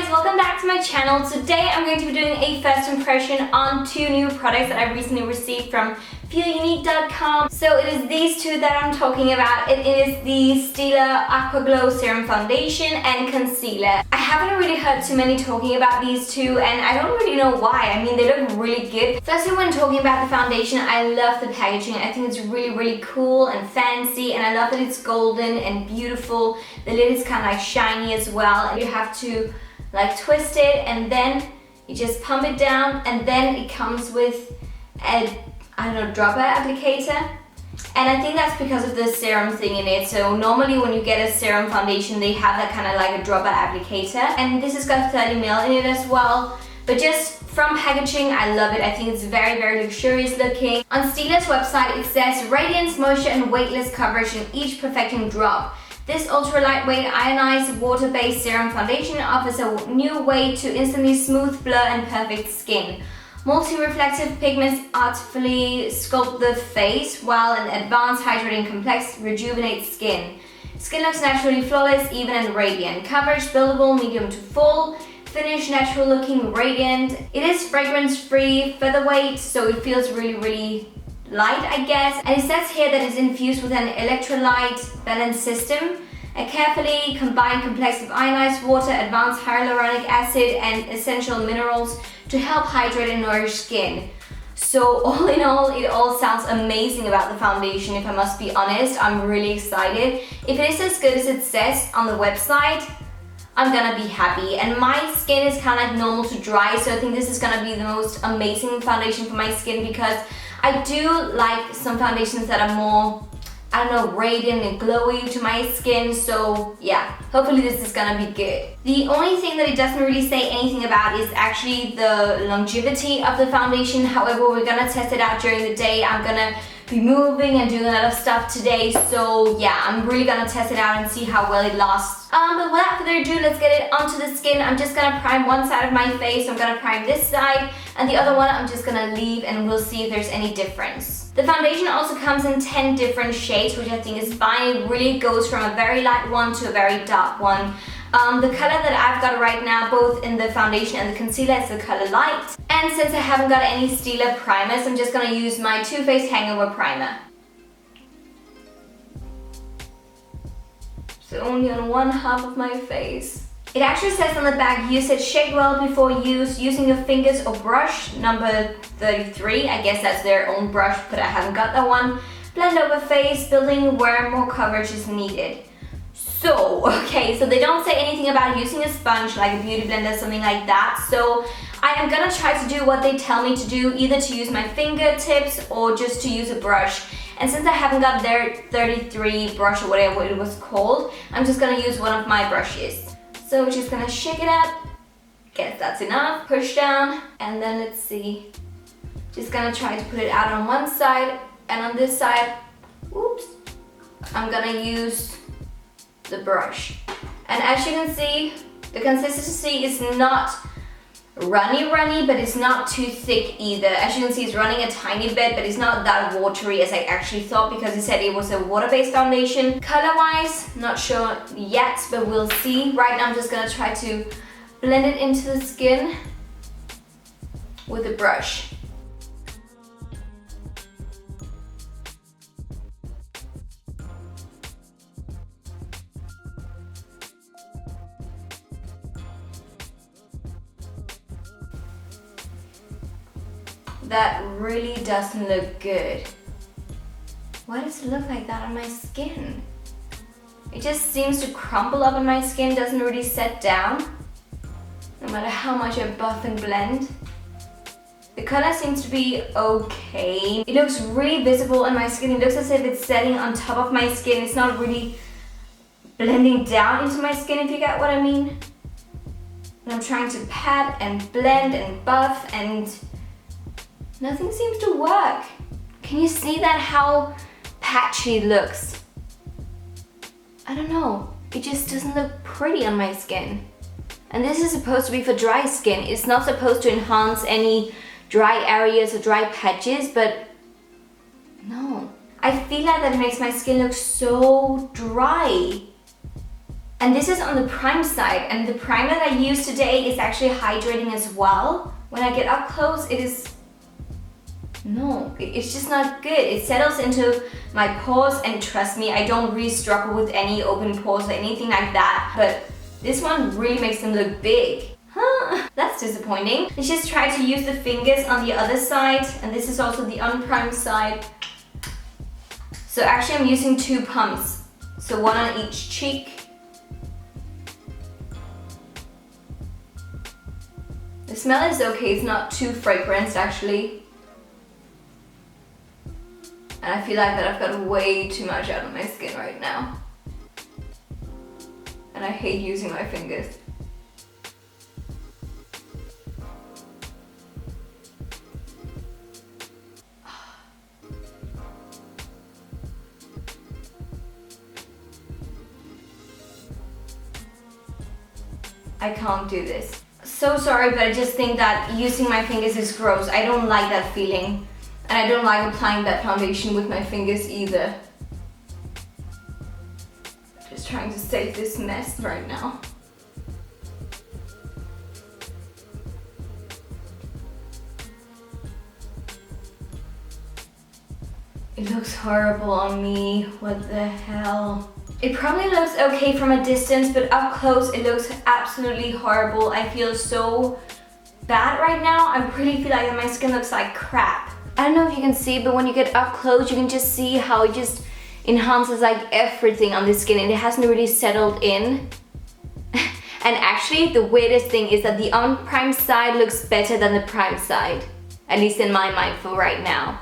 guys, welcome back to my channel. Today I'm going to be doing a first impression on two new products that I recently received from feelunique.com. So it is these two that I'm talking about. It is the Stila Aqua Glow Serum Foundation and Concealer. I haven't really heard too many talking about these two and I don't really know why. I mean, they look really good. Firstly, when talking about the foundation, I love the packaging. I think it's really cool and fancy, and I love that it's golden and beautiful. The lid is kind of like shiny as well, and you have to like twist it and then you just pump it down, and then it comes with a dropper applicator. And I think that's because of the serum thing in it. So normally when you get a serum foundation, they have that kind of like a dropper applicator, and this has got 30 ml in it as well. But just from packaging, I love it. I think it's very luxurious looking. On Stila's website, it says radiance, moisture and weightless coverage in each perfecting drop. This ultra lightweight ionized water-based serum foundation offers a new way to instantly smooth, blur and perfect skin. Multi-reflective pigments artfully sculpt the face, while an advanced hydrating complex rejuvenates skin. Skin looks naturally flawless, even and radiant. Coverage buildable, medium to full. Finish natural looking, radiant. It is fragrance-free, featherweight, so it feels really light, I guess. And it says here that it's infused with an electrolyte balance system. A carefully combined complex of ionized water, advanced hyaluronic acid, and essential minerals to help hydrate and nourish skin. So all in all, it all sounds amazing about the foundation, if I must be honest. I'm really excited. If it is as good as it says on the website, I'm gonna be happy. And my skin is kind of like normal to dry, so I think this is gonna be the most amazing foundation for my skin, because I do like some foundations that are more, I don't know, radiant and glowy to my skin. So yeah, hopefully this is gonna be good. The only thing that it doesn't really say anything about is actually the longevity of the foundation. However, we're gonna test it out during the day. I'm gonna be moving and doing a lot of stuff today, so yeah, I'm really gonna test it out and see how well it lasts. But without further ado, let's get it onto the skin. I'm just gonna prime one side of my face. I'm gonna prime this side, and the other one I'm just gonna leave, and we'll see if there's any difference. The foundation also comes in 10 different shades, which I think is fine. It really goes from a very light one to a very dark one. The color that I've got right now, both in the foundation and the concealer, is the color light. And since I haven't got any Stila primers, I'm just gonna use my Too Faced Hangover Primer. So only on one half of my face. It actually says on the back, use it, shake well before use, using your fingers or brush, number 33. I guess that's their own brush, but I haven't got that one. Blend over face, building where more coverage is needed. So, okay, so they don't say anything about using a sponge like a beauty blender, something like that. So I am gonna try to do what they tell me to do, either to use my fingertips or just to use a brush. And since I haven't got their 33 brush or whatever it was called, I'm just gonna use one of my brushes. So we're just gonna shake it up, guess that's enough, push down, and then let's see. Just gonna try to put it out on one side, and on this side, oops, I'm gonna use the brush. And as you can see, the consistency is not runny, but it's not too thick either. As you can see, it's running a tiny bit, but it's not that watery as I actually thought, because it said it was a water-based foundation. Color-wise, not sure yet, but we'll see. Right now I'm just gonna try to blend it into the skin with a brush. That really doesn't look good. Why does it look like that on my skin? It just seems to crumble up on my skin, doesn't really set down, no matter how much I buff and blend. The color seems to be okay. It looks really visible on my skin. It looks as if it's setting on top of my skin. It's not really blending down into my skin, if you get what I mean. And I'm trying to pat and blend and buff, and nothing seems to work. Can you see that, how patchy it looks? I don't know. It just doesn't look pretty on my skin. And this is supposed to be for dry skin. It's not supposed to enhance any dry areas or dry patches, but no. I feel like that makes my skin look so dry. And this is on the prime side, and the primer that I use today is actually hydrating as well. When I get up close, it's just not good. It settles into my pores, and trust me, I don't really struggle with any open pores or anything like that, but this one really makes them look big. That's disappointing. Let's just try to use the fingers on the other side, and this is also the unprimed side. So actually I'm using 2 pumps, so 1 on each cheek. The smell is okay, it's not too fragrant actually. And I feel like that I've got way too much out of my skin right now. And I hate using my fingers. I can't do this. So sorry, but I just think that using my fingers is gross. I don't like that feeling. And I don't like applying that foundation with my fingers either. Just trying to save this mess right now. It looks horrible on me. What the hell? It probably looks okay from a distance, but up close it looks absolutely horrible. I feel so bad right now. I really feel like my skin looks like crap. I don't know if you can see, but when you get up close, you can just see how it just enhances like everything on the skin, and it hasn't really settled in. And actually, the weirdest thing is that the unprimed side looks better than the primed side, at least in my mind for right now.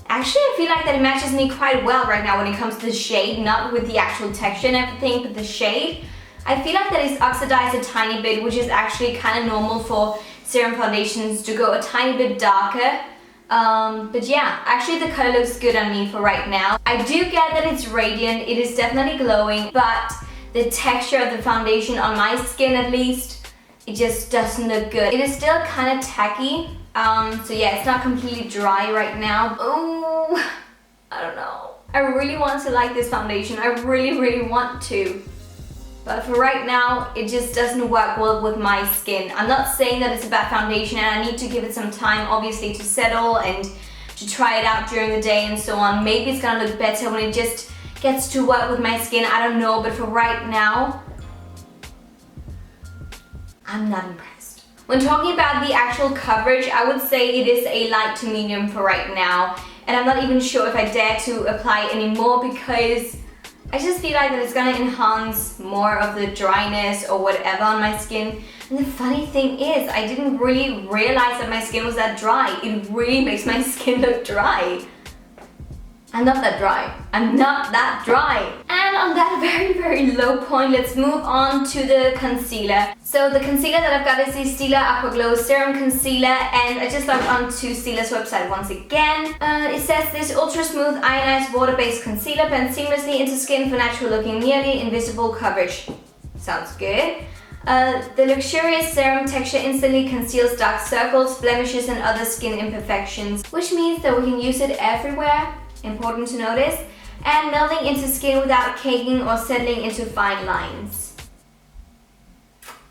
Actually, I feel like that it matches me quite well right now when it comes to the shade, not with the actual texture and everything, but the shade. I feel like that it's oxidized a tiny bit, which is actually kind of normal for serum foundations to go a tiny bit darker. But yeah, actually the color looks good on me for right now. I do get that it's radiant, it is definitely glowing, but the texture of the foundation on my skin at least, it just doesn't look good. It is still kind of tacky. So yeah, it's not completely dry right now. Oh, I don't know. I really want to like this foundation. I really want to. But for right now, it just doesn't work well with my skin. I'm not saying that it's a bad foundation, and I need to give it some time, obviously, to settle and to try it out during the day and so on. Maybe it's gonna look better when it just gets to work with my skin. I don't know, but for right now, I'm not impressed. When talking about the actual coverage, I would say it is a light to medium for right now. And I'm not even sure if I dare to apply anymore, because I just feel like that it's gonna enhance more of the dryness or whatever on my skin. And the funny thing is, I didn't really realize that my skin was that dry. It really makes my skin look dry. I'm not that dry. I'm not that dry. And on that very low point, let's move on to the concealer. So the concealer that I've got is the Stila Aqua Glow Serum Concealer, and I just logged onto Stila's website once again. It says this ultra smooth ionized water-based concealer blends seamlessly into skin for natural looking, nearly invisible coverage. Sounds good. The luxurious serum texture instantly conceals dark circles, blemishes, and other skin imperfections, which means that we can use it everywhere. Important to notice, and melting into skin without caking or settling into fine lines.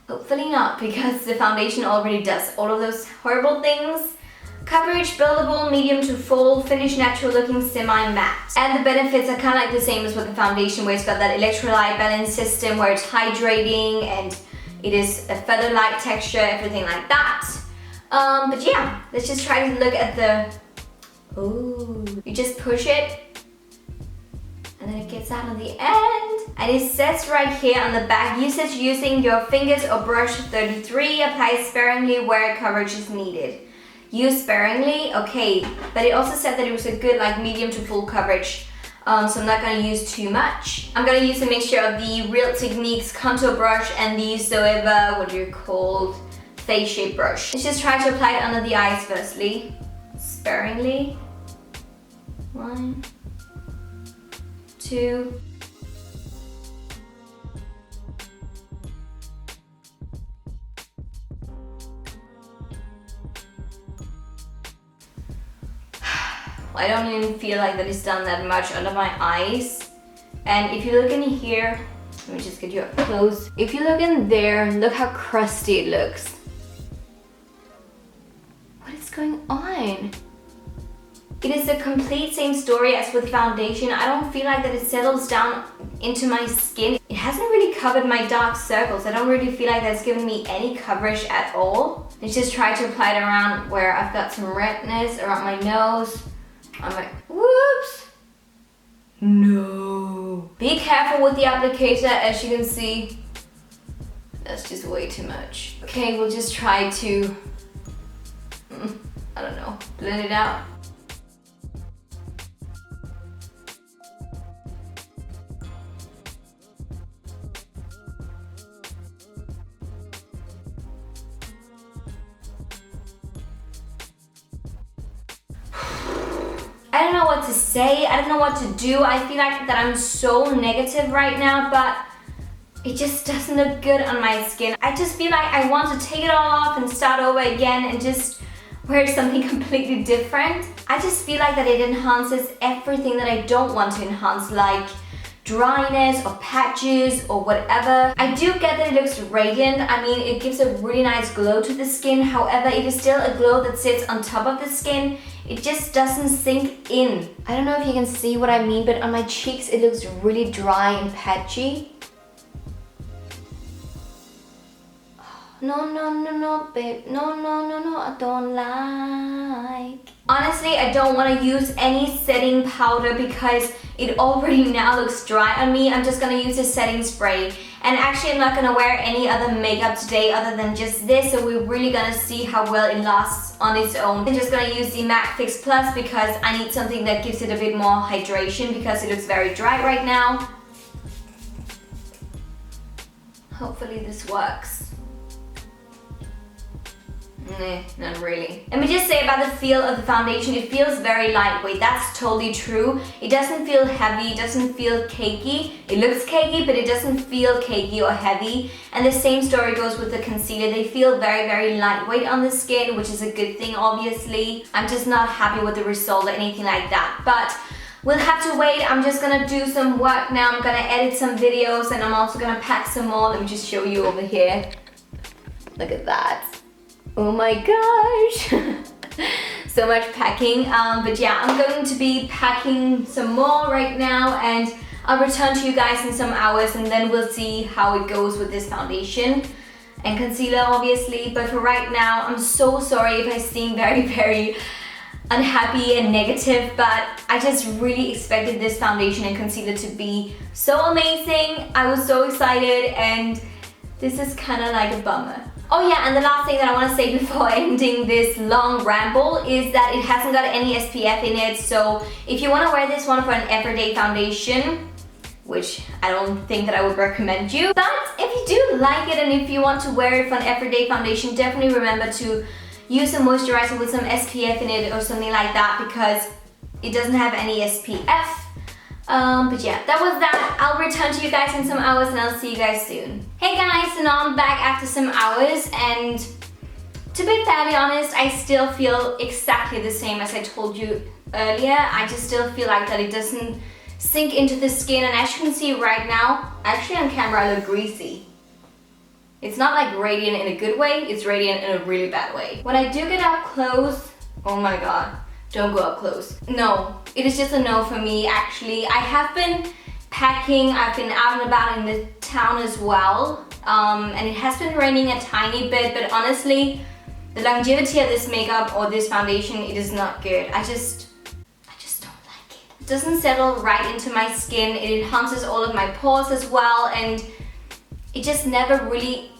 Hopefully not, because the foundation already does all of those horrible things. Coverage, buildable, medium to full, finish natural looking, semi-matte. And the benefits are kind of like the same as with the foundation, where it's got that electrolyte balance system where it's hydrating and it is a feather light texture, everything like that. But yeah, let's just try to look at the... Ooh, you just push it and then it gets out on the end. And it says right here on the back, usage using your fingers or brush 33, apply sparingly where coverage is needed. Use sparingly, okay, but it also said that it was a good like medium to full coverage. So I'm not gonna use too much. I'm gonna use a mixture of the Real Techniques contour brush and the Zoeva, what do you call, face shape brush. Let's just try to apply it under the eyes firstly, sparingly. 1, 2. I don't even feel like that it's done that much under my eyes. And if you look in here, let me just get you up close. If you look in there, look how crusty it looks. What is going on? It is the complete same story as with foundation. I don't feel like that it settles down into my skin. It hasn't really covered my dark circles. I don't really feel like that's given me any coverage at all. Let's just try to apply it around where I've got some redness around my nose. I'm like, whoops. No. Be careful with the applicator, as you can see. That's just way too much. Okay, we'll just try to, I don't know, blend it out. I don't know what to say, I don't know what to do. I feel like that I'm so negative right now, but it just doesn't look good on my skin. I just feel like I want to take it all off and start over again and just wear something completely different. I just feel like that it enhances everything that I don't want to enhance, like dryness or patches or whatever. I do get that it looks radiant. I mean, it gives a really nice glow to the skin. However, it is still a glow that sits on top of the skin. It just doesn't sink in. I don't know if you can see what I mean, but on my cheeks it looks really dry and patchy. No, no, no, no, babe. No, no, no, no, I don't like. Honestly, I don't want to use any setting powder because it already now looks dry on me. I'm just going to use a setting spray. And actually, I'm not going to wear any other makeup today other than just this. So we're really going to see how well it lasts on its own. I'm just going to use the MAC Fix Plus because I need something that gives it a bit more hydration because it looks very dry right now. Hopefully this works. Nah, not really. Let me just say about the feel of the foundation, it feels very lightweight. That's totally true. It doesn't feel heavy, it doesn't feel cakey. It looks cakey, but it doesn't feel cakey or heavy. And the same story goes with the concealer. They feel very, very lightweight on the skin, which is a good thing, obviously. I'm just not happy with the result or anything like that. But we'll have to wait. I'm just gonna do some work now. I'm gonna edit some videos and I'm also gonna pack some more. Let me just show you over here. Look at that. Oh my gosh. So much packing. But yeah, I'm going to be packing some more right now and I'll return to you guys in some hours and then we'll see how it goes with this foundation and concealer, obviously. But for right now, I'm so sorry if I seem very, very unhappy and negative, but I just really expected this foundation and concealer to be so amazing. I was so excited and this is kind of like a bummer. Oh yeah, and the last thing that I want to say before ending this long ramble is that it hasn't got any SPF in it, so if you want to wear this one for an everyday foundation, which I don't think that I would recommend you, but if you do like it and if you want to wear it for an everyday foundation, definitely remember to use a moisturizer with some SPF in it or something like that because it doesn't have any SPF. But yeah, that was that. I'll return to you guys in some hours and I'll see you guys soon. Hey guys, so now I'm back after some hours and to be fairly honest, I still feel exactly the same as I told you earlier. I just still feel like that it doesn't sink into the skin, and as you can see right now, actually on camera I look greasy. It's not like radiant in a good way, it's radiant in a really bad way. When I do get up close, oh my god. Don't go up close. No, it is just a no for me actually. I have been packing, I've been out and about in the town as well. And it has been raining a tiny bit, but honestly, the longevity of this makeup or this foundation, it is not good. I just don't like it. It doesn't settle right into my skin. It enhances all of my pores as well, and it just never really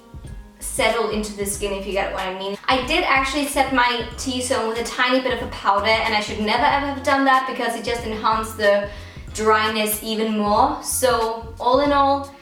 settle into the skin, if you get what I mean. I did actually set my T-zone with a tiny bit of a powder, and I should never ever have done that because it just enhanced the dryness even more. So all in all,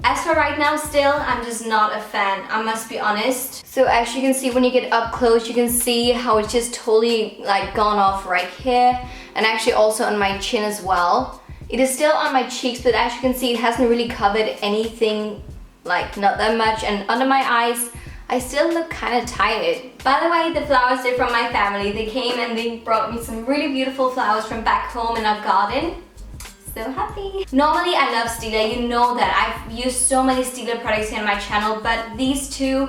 as for right now still, I'm just not a fan, I must be honest. So as you can see, when you get up close, you can see how it's just totally like gone off right here, and actually also on my chin as well. It is still on my cheeks, but as you can see, it hasn't really covered anything, like not that much, and under my eyes I still look kind of tired. By the way, the flowers are from my family. They came and they brought me some really beautiful flowers from back home in our garden. so happy. Normally I love Stila, you know that. I've used so many Stila products here on my channel, but these two,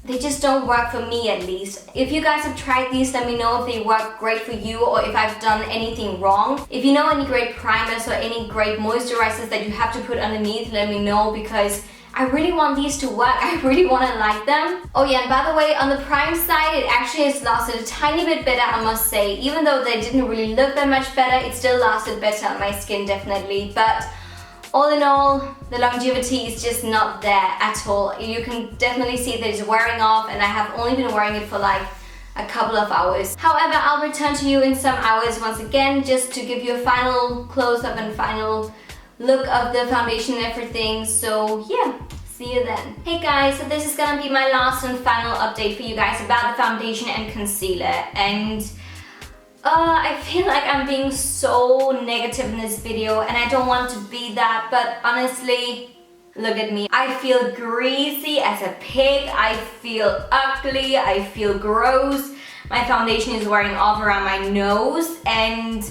they just don't work for me at least. If you guys have tried these, let me know if they work great for you or if I've done anything wrong. If you know any great primers or any great moisturizers that you have to put underneath, let me know, because I really want these to work. I really want to like them. Oh yeah, and by the way, on the prime side, it actually has lasted a tiny bit better, I must say. Even though they didn't really look that much better, it still lasted better on my skin, definitely. But all in all, the longevity is just not there at all. You can definitely see that it's wearing off, and I have only been wearing it for like a couple of hours. However, I'll return to you in some hours once again, just to give you a final close-up and final look of the foundation and everything. So yeah, see you then. Hey guys, so this is gonna be my last and final update for you guys about the foundation and concealer. And I feel like I'm being so negative in this video, and I don't want to be that, but honestly, look at me. I feel greasy as a pig, I feel ugly, I feel gross. My foundation is wearing off around my nose, and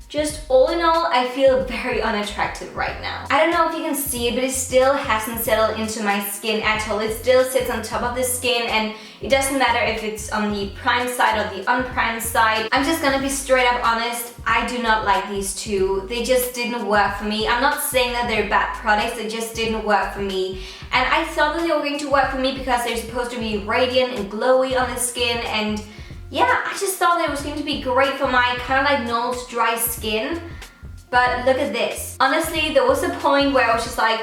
just all in all, I feel very unattractive right now. I don't know if you can see it, but it still hasn't settled into my skin at all. It still sits on top of the skin, and it doesn't matter if it's on the prime side or the unprimed side. I'm just gonna be straight up honest, I do not like these two. They just didn't work for me. I'm not saying that they're bad products, they just didn't work for me. And I thought that they were going to work for me because they're supposed to be radiant and glowy on the skin, and yeah, I just thought that it was going to be great for my kind of like normal to dry skin. But look at this. Honestly, there was a point where I was just like,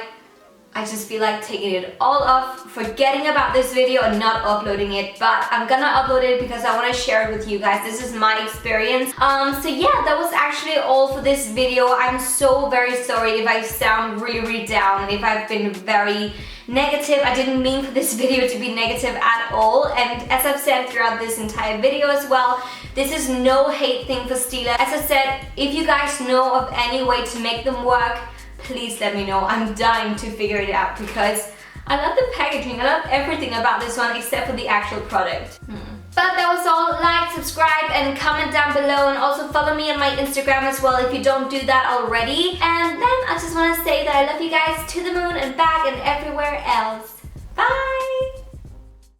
I just feel like taking it all off, forgetting about this video and not uploading it. But I'm gonna upload it because I want to share it with you guys. This is my experience. So yeah, that was actually all for this video. I'm so very sorry if I sound really down and if I've been very negative. I didn't mean for this video to be negative at all, and as I've said throughout this entire video as well, this is no hate thing for Stila. As I said, if you guys know of any way to make them work, please let me know. I'm dying to figure it out because I love the packaging, I love everything about this one except for the actual product. But that was all. Like, subscribe, and comment down below, and also follow me on my Instagram as well if you don't do that already. And then I just want to say that I love you guys to the moon and back and everywhere else. Bye!